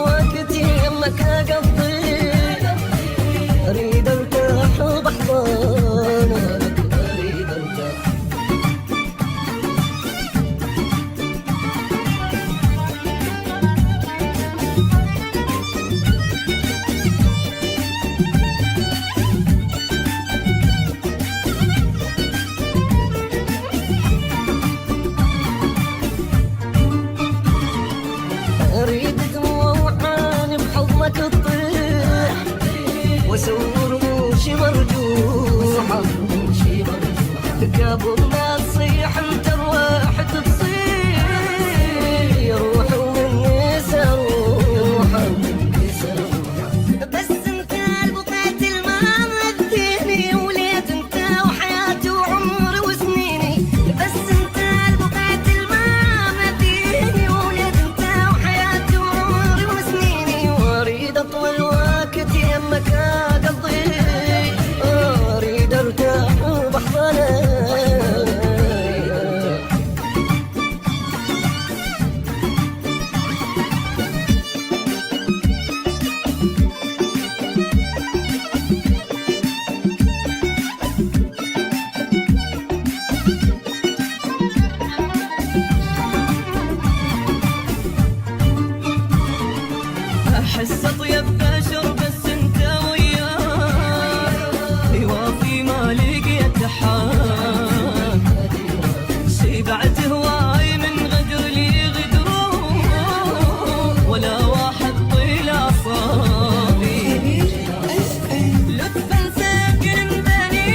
الوقت يمك اقضي، اريد ارتاح بحضانك، اريد ارتاح. اريد دموع عاني بحضنك تطيح، واسوي رموشي مرجوحة، قبل تصيح انت الواحد تصيح، روح ومني سروحة. بس انت البقيت ما مديني، وليت انت وحياتي وعمري وسنيني. بس انت البقيت ما مديني، وليت انت وحياتي وعمري وسنيني. واريد اطول وقت يمك اقضي، اريد ارتاح بحضنك. احس اطيب بشر بس انت وياي، يوافي ما لقيت حال، شبعت هواي من غدر لي غدرون، ولا واحد طيل اعصابي. لطفا ساكن بني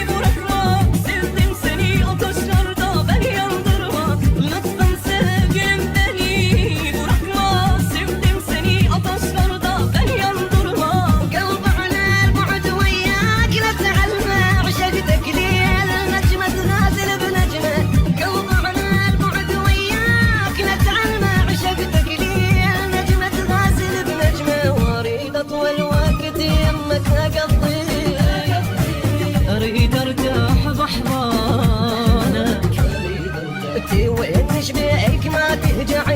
بركما، سلت مسني وتشهر طابا ينظرها. لطفا ساكن بني بركما، سلت مسني وتشهر طابا ينظرها. قلب على البعد وياك لا تعلمه، عشقتك لي النجمة تغازل بنجمه. قلب على البعد وياك لا تعلمه، عشقتك لي النجمة تغازل بنجمه. واريد اطول وقت يمك اقضي، اريد ارتاح بحضانك. توينش بيك ما تهجع